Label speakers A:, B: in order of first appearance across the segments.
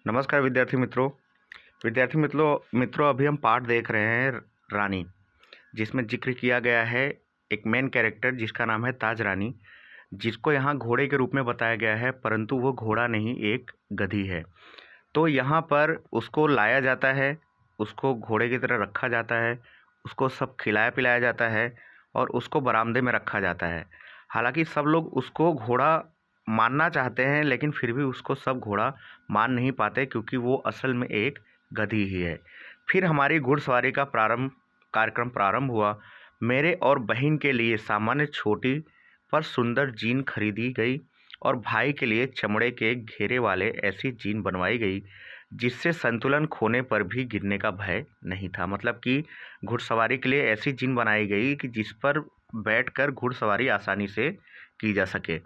A: नमस्कार विद्यार्थी मित्रों अभी हम पाठ देख रहे हैं रानी, जिसमें जिक्र किया गया है एक मेन कैरेक्टर जिसका नाम है ताज रानी, जिसको यहाँ घोड़े के रूप में बताया गया है, परंतु वो घोड़ा नहीं, एक गधी है। तो यहाँ पर उसको लाया जाता है, उसको घोड़े की तरह रखा जाता है, उसको सब खिलाया पिलाया जाता है और उसको बरामदे में रखा जाता है। हालांकि सब लोग उसको घोड़ा मानना चाहते हैं, लेकिन फिर भी उसको सब घोड़ा मान नहीं पाते, क्योंकि वो असल में एक गधी ही है। फिर हमारी घुड़सवारी का कार्यक्रम प्रारंभ हुआ। मेरे और बहन के लिए सामान्य छोटी पर सुंदर जीन खरीदी गई और भाई के लिए चमड़े के घेरे वाले ऐसी जीन बनवाई गई जिससे संतुलन खोने पर भी गिरने का भय नहीं था। मतलब कि घुड़सवारी के लिए ऐसी जीन बनाई गई कि जिस पर बैठकर घुड़सवारी आसानी से की जा सके।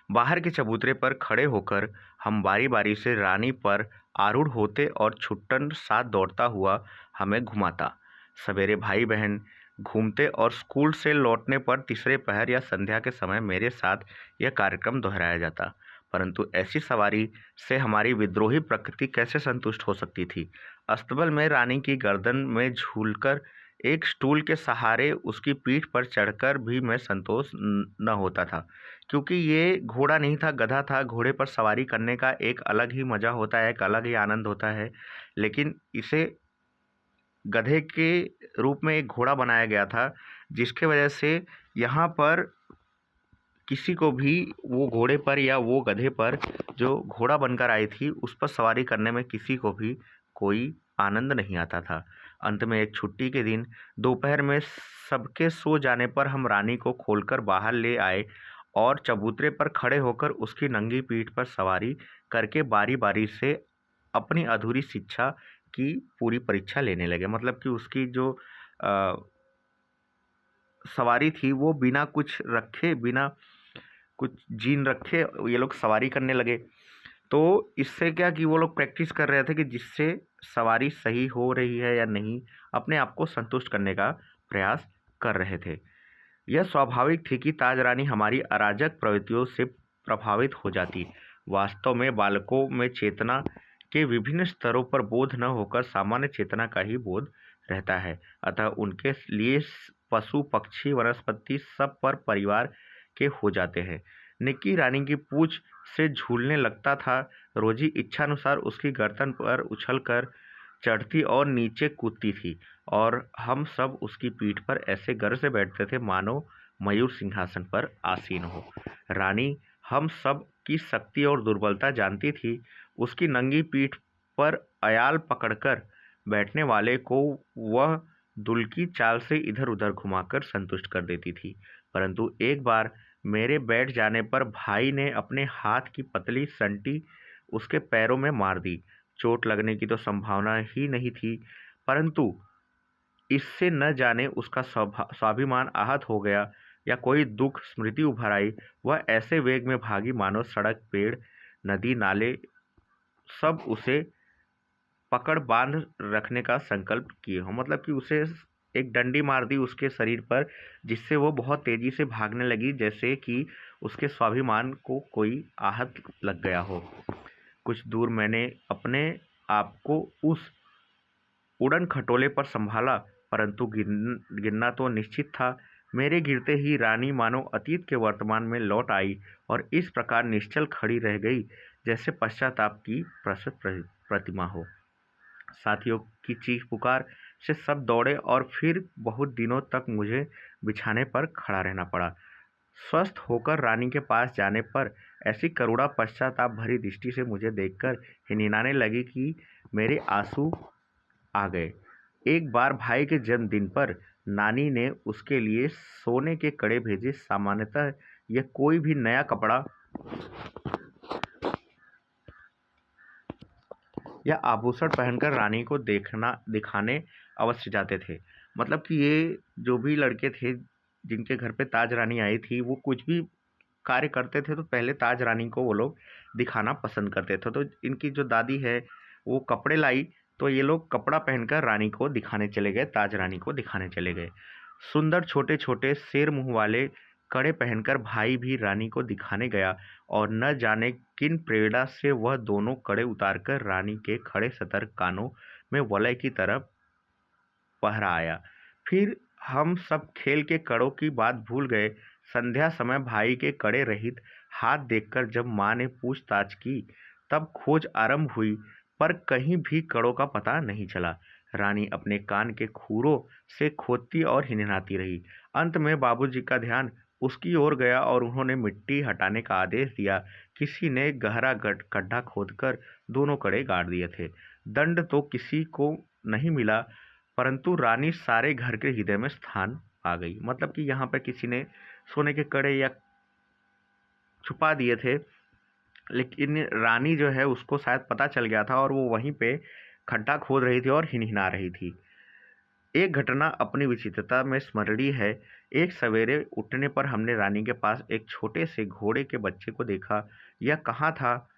A: बाहर के चबूतरे पर खड़े होकर हम बारी बारी से रानी पर आरूढ़ होते और छुट्टन साथ दौड़ता हुआ हमें घुमाता। सवेरे भाई बहन घूमते और स्कूल से लौटने पर तीसरे पहर या संध्या के समय मेरे साथ यह कार्यक्रम दोहराया जाता। परंतु ऐसी सवारी से हमारी विद्रोही प्रकृति कैसे संतुष्ट हो सकती थी। अस्तबल में रानी की गर्दन में झूलकर एक स्टूल के सहारे उसकी पीठ पर चढ़कर भी मैं संतोष न होता था, क्योंकि ये घोड़ा नहीं था, गधा था। घोड़े पर सवारी करने का एक अलग ही मज़ा होता है, एक अलग ही आनंद होता है, लेकिन इसे गधे के रूप में एक घोड़ा बनाया गया था, जिसके वजह से यहाँ पर किसी को भी वो घोड़े पर या वो गधे पर जो घोड़ा बनकर आई थी उस पर सवारी करने में किसी को भी कोई आनंद नहीं आता था। अंत में एक छुट्टी के दिन दोपहर में सबके सो जाने पर हम रानी को खोलकर बाहर ले आए और चबूतरे पर खड़े होकर उसकी नंगी पीठ पर सवारी करके बारी बारी से अपनी अधूरी शिक्षा की पूरी परीक्षा लेने लगे। मतलब कि उसकी जो सवारी थी वो बिना कुछ रखे, बिना कुछ जीन रखे ये लोग सवारी करने लगे। तो इससे क्या कि वो लोग प्रैक्टिस कर रहे थे कि जिससे सवारी सही हो रही है या नहीं, अपने आप को संतुष्ट करने का प्रयास कर रहे थे। यह स्वाभाविक थी कि ताज रानी हमारी अराजक प्रवृत्तियों से प्रभावित हो जाती। वास्तव में बालकों में चेतना के विभिन्न स्तरों पर बोध न होकर सामान्य चेतना का ही बोध रहता है। अतः उनके लिए पशु पक्षी वनस्पति सब पर परिवार के हो जाते हैं। निक्की रानी की पूंछ से झूलने लगता था। रोजी इच्छानुसार उसकी गर्दन पर उछलकर चढ़ती और नीचे कूदती थी और हम सब उसकी पीठ पर ऐसे गर्व से बैठते थे मानो मयूर सिंहासन पर आसीन हो। रानी हम सब की शक्ति और दुर्बलता जानती थी। उसकी नंगी पीठ पर अयाल पकड़कर बैठने वाले को वह दुल्की चाल से इधर उधर घुमाकर संतुष्ट कर देती थी। परंतु एक बार मेरे बैठ जाने पर भाई ने अपने हाथ की पतली संटी उसके पैरों में मार दी। चोट लगने की तो संभावना ही नहीं थी, परंतु इससे न जाने उसका स्वाभिमान आहत हो गया या कोई दुख स्मृति उभर आई। वह ऐसे वेग में भागी मानो सड़क, पेड़, नदी, नाले सब उसे पकड़ बांध रखने का संकल्प किए हों। मतलब कि उसे एक डंडी मार दी उसके शरीर पर, जिससे वो बहुत तेजी से भागने लगी, जैसे कि उसके स्वाभिमान को कोई आहत लग गया हो। कुछ दूर मैंने अपने आप को उस उड़न खटोले पर संभाला, परंतु गिरना तो निश्चित था। मेरे गिरते ही रानी मानो अतीत के वर्तमान में लौट आई और इस प्रकार निश्चल खड़ी रह गई जैसे पश्चाताप की प्रस्तुत प्रतिमा हो। साथियों की चीख पुकार से सब दौड़े और फिर बहुत दिनों तक मुझे बिछाने पर खड़ा रहना पड़ा। स्वस्थ होकर रानी के पास जाने पर ऐसी करुणा पश्चाताप भरी दृष्टि से मुझे देखकर हिनहिनाने लगी कि मेरे आंसू आ गए। एक बार भाई के जन्मदिन पर नानी ने उसके लिए सोने के कड़े भेजे। सामान्यतः यह कोई भी नया कपड़ा या आभूषण पहनकर रानी को दिखाने अवश्य जाते थे। मतलब कि ये जो भी लड़के थे जिनके घर पे ताज रानी आई थी, वो कुछ भी कार्य करते थे तो पहले ताज रानी को वो लोग दिखाना पसंद करते थे। तो इनकी जो दादी है वो कपड़े लाई, तो ये लोग कपड़ा पहनकर रानी को दिखाने चले गए, ताज रानी को दिखाने चले गए। सुंदर छोटे छोटे शेर मुंह वाले कड़े पहनकर भाई भी रानी को दिखाने गया और न जाने किन प्रेरणा से वह दोनों कड़े उतारकर रानी के खड़े सतर्क कानों में वलय की तरफ पहराया। फिर हम सब खेल के कड़ों की बात भूल गए। संध्या समय भाई के कड़े रहित हाथ देखकर जब माँ ने पूछताछ की, तब खोज आरंभ हुई, पर कहीं भी कड़ों का पता नहीं चला। रानी अपने कान के खूरों से खोदती और हिनहिनाती रही। अंत में बाबूजी का ध्यान उसकी ओर गया और उन्होंने मिट्टी हटाने का आदेश दिया। किसी ने गहरा गड्ढा खोदकर दोनों कड़े गाड़ दिए थे। दंड तो किसी को नहीं मिला, परंतु रानी सारे घर के हृदय में स्थान पा गई। मतलब कि यहाँ पर किसी ने सोने के कड़े या छुपा दिए थे, लेकिन रानी जो है उसको शायद पता चल गया था और वो वहीं पे खड्डा खोद रही थी और हिनहिना रही थी। एक घटना अपनी विचित्रता में स्मरणीय है। एक सवेरे उठने पर हमने रानी के पास एक छोटे से घोड़े के बच्चे को देखा। यह कहाँ था,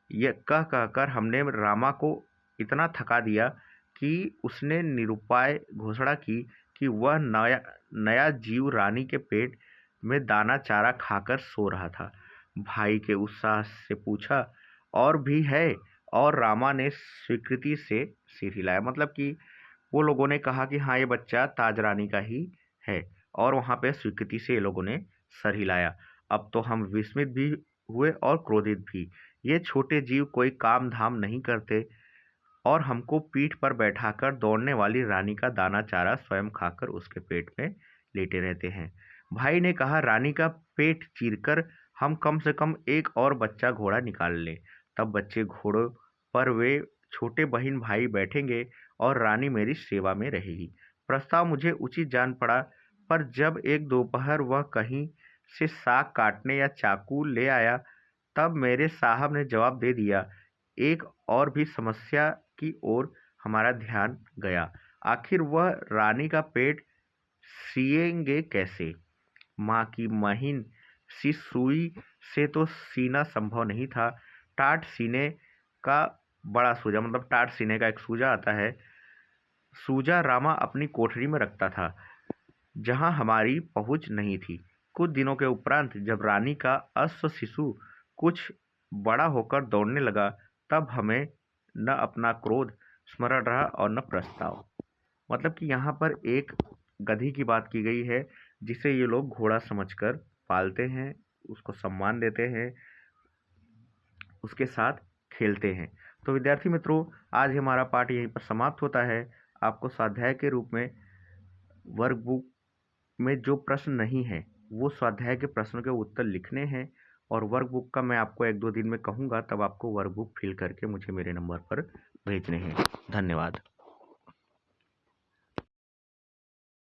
A: यह कह कहकर हमने रामा को इतना थका दिया कि उसने निरुपाय घोषणा की कि वह नया नया जीव रानी के पेट में दाना चारा खाकर सो रहा था। भाई के उत्साह से पूछा, और भी है? और रामा ने स्वीकृति से सिर हिलाया। मतलब कि वो लोगों ने कहा कि हाँ, ये बच्चा ताज रानी का ही है, और वहाँ पे स्वीकृति से ये लोगों ने सर हिलाया। अब तो हम विस्मित भी हुए और क्रोधित भी। ये छोटे जीव कोई काम धाम नहीं करते और हमको पीठ पर बैठाकर दौड़ने वाली रानी का दाना चारा स्वयं खाकर उसके पेट में लेटे रहते हैं। भाई ने कहा, रानी का पेट चीरकर हम कम से कम एक और बच्चा घोड़ा निकाल लें, तब बच्चे घोड़ों पर वे छोटे बहन भाई बैठेंगे और रानी मेरी सेवा में रहेगी। प्रस्ताव मुझे उचित जान पड़ा, पर जब एक दोपहर वह कहीं से साग काटने या चाकू ले आया, तब मेरे साहब ने जवाब दे दिया। एक और भी समस्या की ओर हमारा ध्यान गया। आखिर वह रानी का पेट सिएंगे कैसे? माँ की महीन सी सुई से तो सीना संभव नहीं था। टाट सीने का बड़ा सूजा, मतलब टाट सीने का एक सूजा आता है, सूजा रामा अपनी कोठरी में रखता था, जहाँ हमारी पहुँच नहीं थी। कुछ दिनों के उपरांत जब रानी का अश्व शिशु कुछ बड़ा होकर दौड़ने लगा, तब हमें न अपना क्रोध स्मरण रहा और न प्रस्ताव। मतलब कि यहाँ पर एक गधी की बात की गई है, जिसे ये लोग घोड़ा समझकर पालते हैं, उसको सम्मान देते हैं, उसके साथ खेलते हैं। तो विद्यार्थी मित्रों, आज ही हमारा पाठ यहीं पर समाप्त होता है। आपको स्वाध्याय के रूप में वर्कबुक में जो प्रश्न नहीं है, वो स्वाध्याय के प्रश्नों के उत्तर लिखने हैं, और वर्कबुक का मैं आपको 1-2 दिन में कहूँगा, तब आपको वर्कबुक फिल करके मुझे मेरे नंबर पर भेजने हैं। धन्यवाद।